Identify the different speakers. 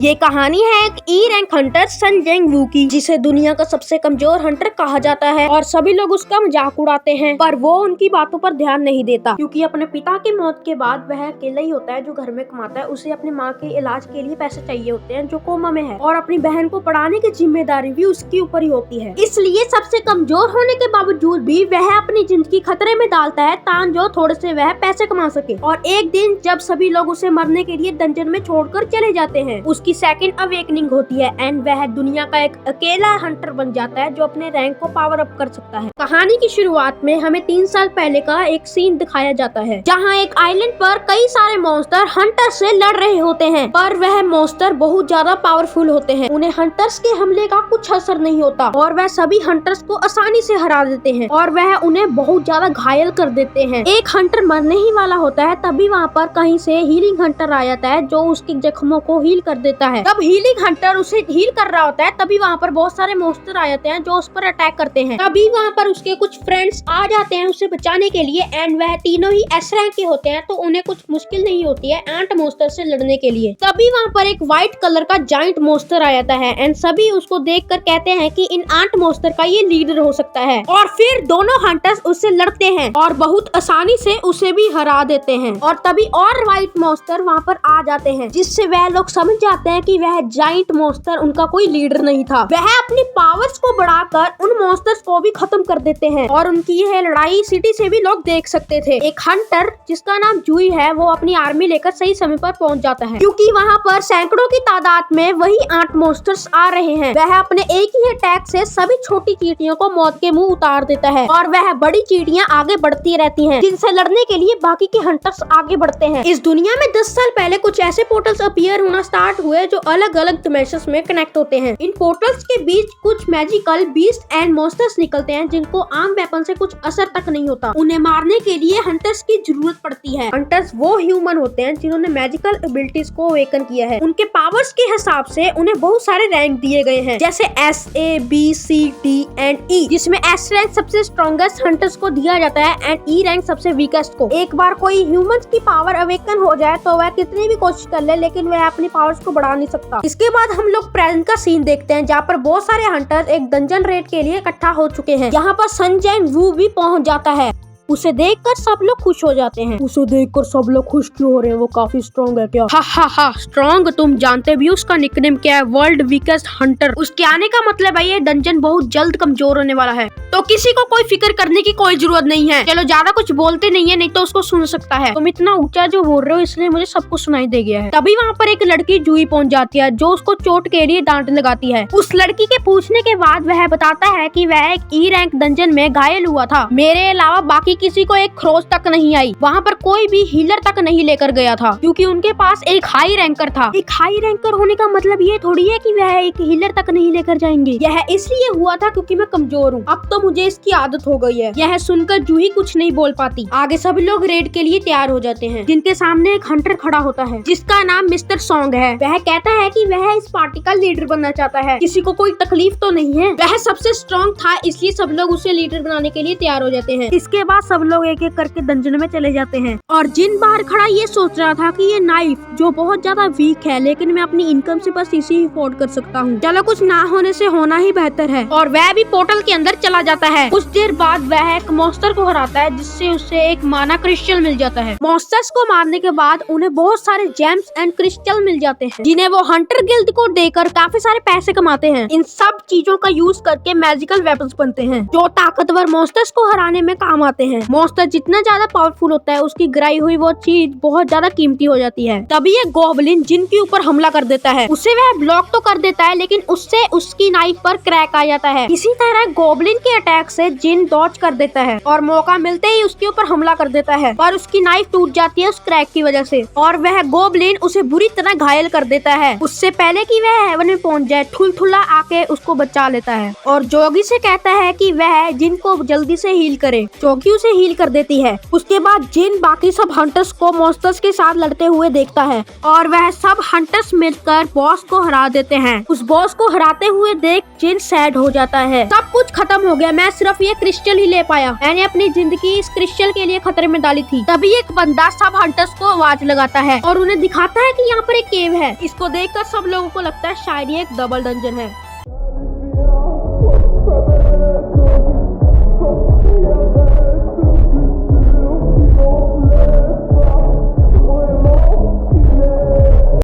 Speaker 1: ये कहानी है एक ई रैंक हंटर सन जेंग वू की, जिसे दुनिया का सबसे कमजोर हंटर कहा जाता है और सभी लोग उसका मजाक उड़ाते हैं, पर वो उनकी बातों पर ध्यान नहीं देता क्योंकि अपने पिता की मौत के बाद वह अकेला ही होता है जो घर में कमाता है। उसे अपनी माँ के इलाज के लिए पैसे चाहिए होते हैं जो कोमा में है, और अपनी बहन को पढ़ाने की जिम्मेदारी भी उसके ऊपर ही होती है। इसलिए सबसे कमजोर होने के बावजूद भी वह अपनी जिंदगी खतरे में डालता है ताकि जो थोड़े से वह पैसे कमा सके। और एक दिन जब सभी लोग उसे मरने के लिए डंजन में छोड़कर चले जाते हैं, उसकी सेकंड अवेकनिंग होती है एंड वह दुनिया का एक अकेला हंटर बन जाता है जो अपने रैंक को पावर अप कर सकता है। कहानी की शुरुआत में हमें 3 साल पहले का एक सीन दिखाया जाता है जहां एक आइलैंड पर कई सारे मॉन्स्टर हंटर से लड़ रहे होते हैं, पर वह मॉन्स्टर बहुत ज्यादा पावरफुल होते हैं। उन्हें हंटर्स के हमले का कुछ असर नहीं होता और वह सभी हंटर्स को आसानी से हरा देते हैं और वह उन्हें बहुत ज्यादा घायल कर देते हैं। एक हंटर मरने ही वाला होता है तभी वहाँ पर कहीं से हीलिंग हंटर आ जाता है जो उसके जख्मों को हील कर देता है। जब हीलिंग हंटर उसे हील कर रहा होता है तभी वहाँ पर बहुत सारे मॉन्स्टर आ जाते हैं जो उस पर अटैक करते हैं। तभी वहाँ पर उसके कुछ फ्रेंड्स आ जाते हैं उसे बचाने के लिए एंड वह तीनों ही एस रैंक के होते हैं तो उन्हें कुछ मुश्किल नहीं होती है एंट मॉन्स्टर से लड़ने के लिए। तभी वहाँ पर एक व्हाइट कलर का जाइंट मॉन्स्टर आ जाता है एंड सभी उसको देखकर कहते हैं कि इन आंट मॉन्स्टर का ये लीडर हो सकता है, और फिर दोनों हंटर्स उससे लड़ते हैं और बहुत आसानी से उसे भी हरा देते हैं। और तभी और व्हाइट मॉन्स्टर वहाँ पर आ जाते हैं जिससे वह लोग समझ जाते हैं कि वह जाइंट मॉन्स्टर उनका कोई लीडर नहीं था। वह अपनी पावर्स को बढ़ाकर उन मॉन्स्टर्स को भी खत्म कर देते हैं और उनकी यह लड़ाई सिटी से भी लोग देख सकते थे। एक हंटर जिसका नाम जूई है वो अपनी आर्मी लेकर सही समय पर पहुंच जाता है क्योंकि वहाँ पर सैकड़ों की तादाद में वही 8 मॉन्स्टर्स आ रहे हैं। वह अपने एक ही अटैक से सभी छोटी चींटियों को मौत के मुंह उतार देता है और वह बड़ी चींटियां आगे बढ़ती रहती हैं जिनसे लड़ने के लिए बाकी के हंटर्स आगे बढ़ते हैं। इस दुनिया में 10 साल पहले कुछ ऐसे पोर्टल्स अपीयर होना स्टार्ट हुए जो अलग अलग डिमेंशंस में कनेक्ट होते हैं। इन पोर्टल्स के बीच कुछ मैजिकल बीस्ट एंड मॉन्स्टर्स निकलते हैं जिनको आम वेपन से कुछ असर तक नहीं होता। उन्हें मारने के लिए हंटर्स की जरूरत पड़ती है। हंटर्स वो ह्यूमन होते हैं जिन्होंने मैजिकल एबिलिटीज को अवेकन किया है। उनके पावर्स के हिसाब से उन्हें बहुत सारे रैंक दिए गए हैं जैसे S A B C D and E, जिसमें S रैंक सबसे स्ट्रॉन्गेस्ट हंटर्स को दिया जाता है एंड E रैंक सबसे वीकेस्ट को। एक बार कोई ह्यूमंस की पावर अवेकन हो जाए तो वह कितनी भी कोशिश कर ले लेकिन वह अपनी पावर्स को बढ़ा नहीं सकता। इसके बाद हम लोग प्रेजेंट का सीन देखते हैं जहाँ पर बहुत सारे हंटर्स एक डंजन रेड के लिए इकट्ठा हो चुके हैं। यहाँ पर सन जेंग वू भी पहुँच जाता है। उसे देखकर सब लोग खुश हो जाते हैं। उसे देखकर सब लोग खुश क्यों हो रहे हैं? वो काफी स्ट्रॉन्ग है क्या? हा हा हा, स्ट्रॉन्ग? तुम जानते भी उसका निकनेम क्या है? World weakest Hunter. उसके आने का मतलब है ये डंजन बहुत जल्द कमजोर होने वाला है, तो किसी को कोई फिक्र करने की कोई जरूरत नहीं है। चलो ज्यादा कुछ बोलते नहीं है नहीं तो उसको सुन सकता है। तुम इतना ऊंचा जो बोल रहे हो इसलिए मुझे सब कुछ सुनाई दे गया है। तभी वहाँ पर एक लड़की जूही पहुँच जाती है जो उसको चोट के लिए डांट लगाती है। उस लड़की के पूछने के बाद वह बताता है कि वह एक E रैंक डंजन में घायल हुआ था, मेरे अलावा बाकी किसी को एक खरोच तक नहीं आई। वहाँ पर कोई भी हीलर तक नहीं लेकर गया था क्योंकि उनके पास एक हाई रैंकर था। एक हाई रैंकर होने का मतलब ये थोड़ी है कि वह एक हीलर तक नहीं लेकर जाएंगे। यह इसलिए हुआ था क्योंकि मैं कमजोर हूँ, अब तो मुझे इसकी आदत हो गई है। यह सुनकर जूही कुछ नहीं बोल पाती। आगे सभी लोग रेड के लिए तैयार हो जाते हैं जिनके सामने एक हंटर खड़ा होता है जिसका नाम मिस्टर सॉन्ग है। वह कहता है कि वह इस पार्टी का लीडर बनना चाहता है, किसी को कोई तकलीफ तो नहीं है। वह सबसे स्ट्रॉन्ग था इसलिए सब लोग उसे लीडर बनाने के लिए तैयार हो जाते हैं। इसके बाद सब लोग एक एक करके डंजन में चले जाते हैं और जिन बाहर खड़ा ये सोच रहा था कि ये नाइफ जो बहुत ज्यादा वीक है लेकिन मैं अपनी इनकम से बस इसे ही अफोर्ड कर सकता हूँ, चलो कुछ ना होने से होना ही बेहतर है, और वह भी पोर्टल के अंदर चला जाता है। कुछ देर बाद वह एक मॉन्स्टर को हराता है जिससे उसे एक माना क्रिस्टल मिल जाता है। मॉन्स्टर्स को मारने के बाद उन्हें बहुत सारे जेम्स एंड क्रिस्टल मिल जाते हैं जिन्हें वो हंटर गिल्ड को देकर काफी सारे पैसे कमाते हैं। इन सब चीजों का यूज करके मैजिकल वेपन्स बनते हैं जो ताकतवर मॉन्स्टर्स को हराने में काम आते हैं। मॉन्स्टर जितना ज्यादा पावरफुल होता है उसकी गिराई हुई वो चीज बहुत ज्यादा कीमती हो जाती है। तभी एक गॉबलिन जिन के ऊपर हमला कर देता है, उसे वह ब्लॉक तो कर देता है लेकिन उससे उसकी नाइफ पर क्रैक आ जाता है। इसी तरह गॉबलिन के अटैक से जिन डॉज कर देता है और मौका मिलते ही उसके ऊपर हमला कर देता है, पर उसकी नाइफ टूट जाती है उस क्रैक की वजह से और वह गॉबलिन उसे बुरी तरह घायल कर देता है। उससे पहले कि वह हेवन में पहुंच जाए ठुलठुला आके उसको बचा लेता है और जोगी से कहता है कि वह जिन को जल्दी से हील करे। जोगी उसे हील कर देती है। उसके बाद जिन बाकी सब हंटर्स को मॉन्स्टर्स के साथ लड़ते हुए देखता है और वह सब हंटर्स मिलकर बॉस को हरा देते हैं। उस बॉस को हराते हुए देख जिन सैड हो जाता है। सब कुछ खत्म हो गया है, मैं सिर्फ ये क्रिस्टल ही ले पाया। मैंने अपनी जिंदगी इस क्रिस्टल के लिए खतरे में डाली थी। तभी एक बंदा सब हंटर्स को आवाज लगाता है और उन्हें दिखाता है कि यहाँ पर एक केव है। इसको देखकर सब लोगों को लगता है शायद ये एक डबल डंजन है।